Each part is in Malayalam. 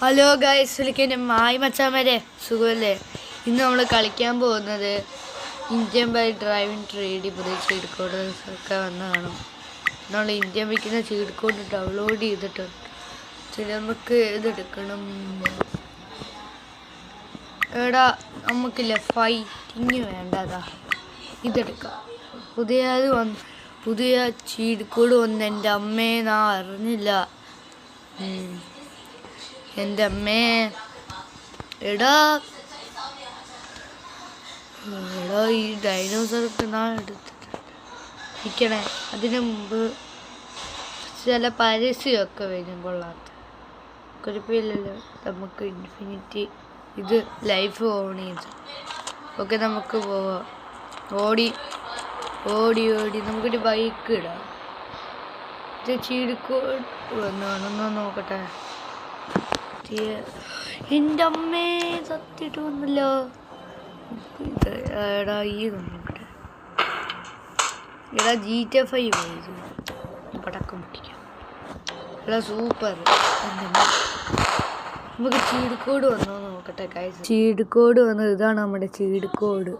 ഹലോ ഗൈസ്, വിളിക്കാൻ മായി മച്ചാമരെ സുഖമല്ലേ? ഇന്ന് നമ്മൾ കളിക്കാൻ പോകുന്നത് ഇന്ത്യൻ ബൈക്ക് ഡ്രൈവിംഗ് 3D പുതിയ ചീഡ് കോഡ് ഒക്കെ വന്നതാണ്. നമ്മൾ ഇന്ത്യൻ ബൈക്കിൻ്റെ ചീഡ് കോഡ് ഡൗൺലോഡ് ചെയ്തിട്ടുണ്ട്. നമുക്ക് ഇതെടുക്കണം. എടാ നമുക്കില്ല ഫൈറ്റിങ് വേണ്ടതാ, ഇതെടുക്കാം. പുതിയ ചീഡ് കോഡ് വന്ന് എൻ്റെ അമ്മയെ ഞാൻ അറിഞ്ഞില്ല. എൻ്റെ അമ്മേ, എടാ ഈ ഡൈനോസറൊക്കെ ഞാൻ എടുത്തിരിക്കണേ. അതിന് മുമ്പ് ചില പരസ്യമൊക്കെ വരും, കൊള്ളാത്ത. കുഴപ്പമില്ലല്ലോ, നമുക്ക് ഇൻഫിനിറ്റി ഇത് ലൈഫ് ഓൺ ചെയ്ത് ഓക്കെ. നമുക്ക് പോവാം. ഓടി നമുക്കൊരു ബൈക്ക് ഇടാം. ഇത് ചീടിക്കോട് വന്നാണെന്നോ നോക്കട്ടെ. എൻ്റെ അമ്മേ, സത്യമായിട്ട് വന്നല്ലോ. എടാ നോക്കട്ടെ. എടാ GTA 5 പോയത് പടക്കം പൊട്ടിക്കാം. എടാ സൂപ്പർ. നമുക്ക് ചീഡ് കോഡ് വന്നോ നോക്കട്ടെ ഗൈസ്. ചീഡ് കോഡ് വന്നത് ഇതാണ്, നമ്മുടെ ചീഡ് കോഡ്.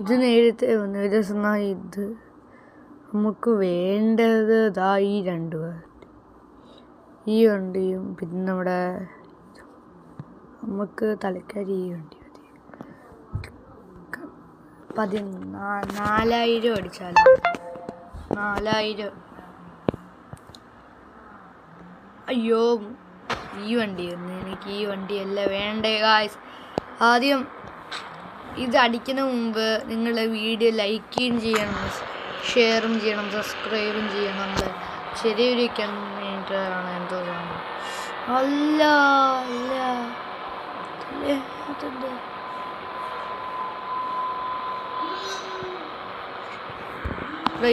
ഇത് നേരത്തെ വന്നു. ഇത് നമുക്ക് വേണ്ടത് ഇതാ ഈ രണ്ട് ഈ വണ്ടിയും പിന്നെ നമ്മുടെ നമുക്ക് തലക്കാരി ഈ വണ്ടി മതി. 4000 അടിച്ചാലോ? 4000. അയ്യോ, ഈ വണ്ടി വന്നു. എനിക്ക് ഈ വണ്ടിയല്ല വേണ്ടേ ഗായ്സ്. ആദ്യം ഇത് അടിക്കുന്ന മുമ്പ് നിങ്ങൾ വീഡിയോ ലൈക്കും ചെയ്യണം, ഷെയറും ചെയ്യണം, സബ്സ്ക്രൈബും ചെയ്യണം. ചെറിയൊരു കമൻറ്റാണ് എന്തോ അല്ല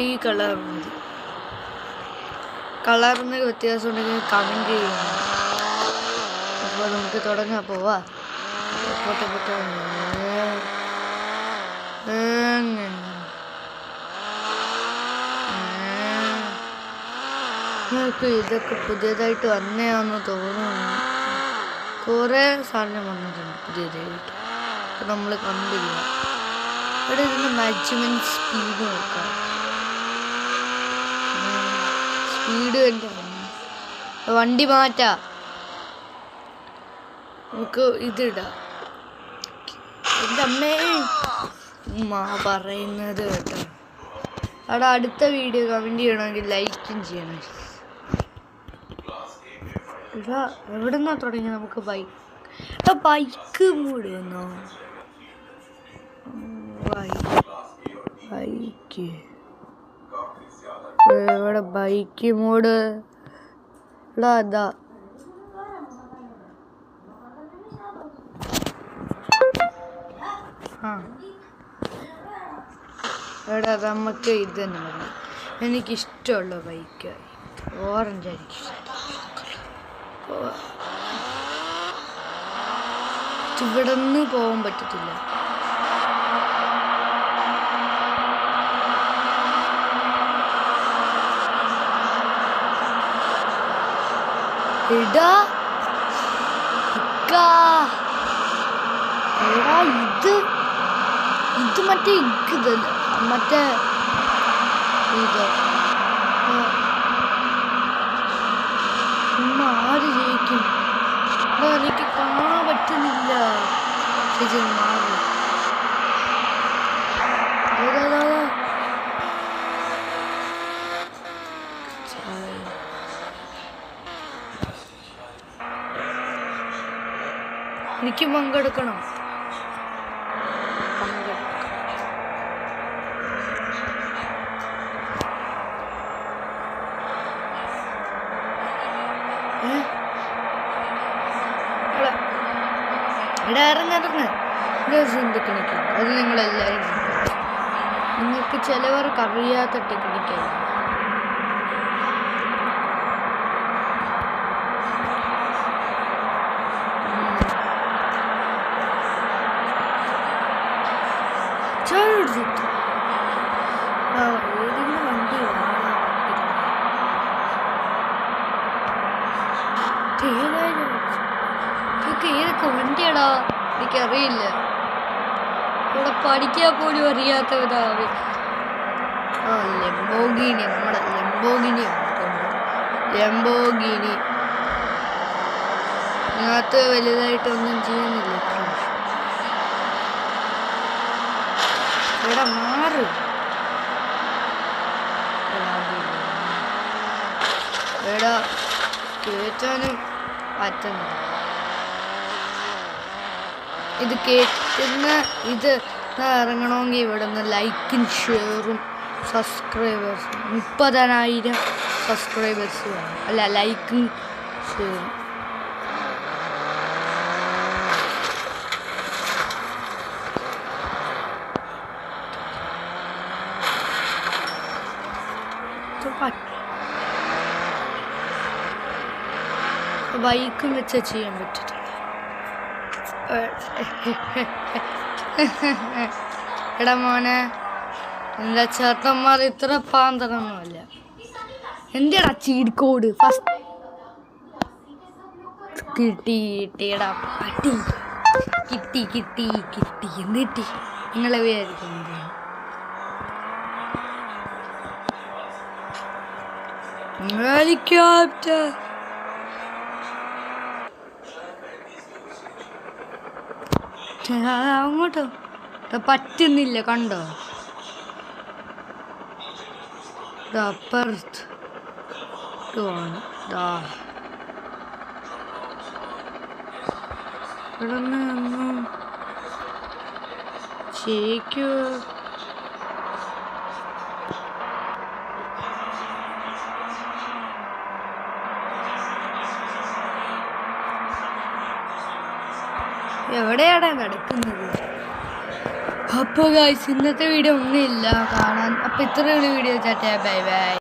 ഈ കളറിന് വ്യത്യാസം ഉണ്ടെങ്കിൽ കമൻറ്റ് ചെയ്യണം. അപ്പോൾ നമുക്ക് തുടങ്ങാൻ പോവാ. ഇതൊക്കെ പുതിയതായിട്ട് വന്നേന്ന് തോന്നുന്നു. കുറേ സാധനം വന്നിട്ടുണ്ട് പുതിയതായിട്ട്. അപ്പം നമ്മൾ കണ്ടില്ല. ഇവിടെ ഇതിൻ്റെ മാക്സിമം സ്പീഡ് നോക്കാം. സ്പീഡ് കണ്ട വണ്ടി മാറ്റാം. നമുക്ക് ഇതിടാം. എൻ്റെ അമ്മേ പറയുന്നത് കേട്ടോ. അവിടെ അടുത്ത വീഡിയോ കമൻറ്റ് ചെയ്യണമെങ്കിൽ ലൈക്കും ചെയ്യണം. ഇതാ എവിടെ നിന്നാ തുടങ്ങി? നമുക്ക് ബൈക്ക് മൂഡ് വന്നോ? ബൈക്ക് ഇവിടെ ബൈക്ക് മോഡ് അതാ. എടാ നമുക്ക് ഇത് തന്നെ മതി. എനിക്കിഷ്ടമുള്ള ബൈക്ക് ഓറഞ്ച് ആയിരിക്കും. ഇവിടെ നിന്ന് പോകാൻ പറ്റത്തില്ല. എടാ ഇത് മറ്റേ ഇത് ആര് ജയിക്കും? എനിക്ക് കാണാൻ പറ്റുന്നില്ല. എനിക്ക് പങ്കെടുക്കണം. ഇറങ്ങ ടെക്നിക്ക് അത് നിങ്ങളെല്ലാവരും നിങ്ങൾക്ക് ചിലവർക്ക് അറിയാത്ത ടെക്നിക്കായി. ഏതെങ്കിലും വണ്ടി ഏതൊക്കെ വണ്ടിയാടാ എനിക്കറിയില്ല. ഇവിടെ പഠിക്കാൻ പോലും അറിയാത്തവരാണ്. ലംബോഗിനി, നമ്മുടെ ലംബോഗിനി ഇതിനകത്ത് വലുതായിട്ടൊന്നും ചെയ്യുന്നില്ല. ഇവിടെ മാറ് ഇവിടെ കേറ്റാനും പറ്റുന്നില്ല. ഇത് കേറ്റുന്ന ഇത് ഇറങ്ങണമെങ്കിൽ ഇവിടെ നിന്ന് ലൈക്കും ഷെയറും സബ്സ്ക്രൈബേഴ്സും 30,000 സബ്സ്ക്രൈബേഴ്സ് വേണം. അല്ല, ലൈക്കും ഷെയറും. ബൈക്കും വെച്ച് ചെയ്യാൻ പറ്റില്ല. എടാ മോനെ, എന്താ ചേട്ടന്മാർ ഇത്ര പാന്തരൊന്നുമല്ല. എന്റെടാ ചീഡിക്കോട് ഫസ്റ്റ് കിട്ടിയിട്ടിടാ പട്ടി. കിട്ടി എന്നിട്ടി നിങ്ങളെ വിചാരിക്കുന്നത് ഹെലികോപ്റ്റർ. അങ്ങോട്ടോ പറ്റുന്നില്ല, കണ്ടോ? അപ്പുറത്ത് ശരിക്കോ എവിടെയാണ് നടക്കുന്നത്? അപ്പോൾ ഗൈസ്, ഇന്നത്തെ വീഡിയോ ഒന്നുമില്ല കാണാൻ. അപ്പോൾ ഇത്രയുള്ള വീഡിയോ. Bye bye.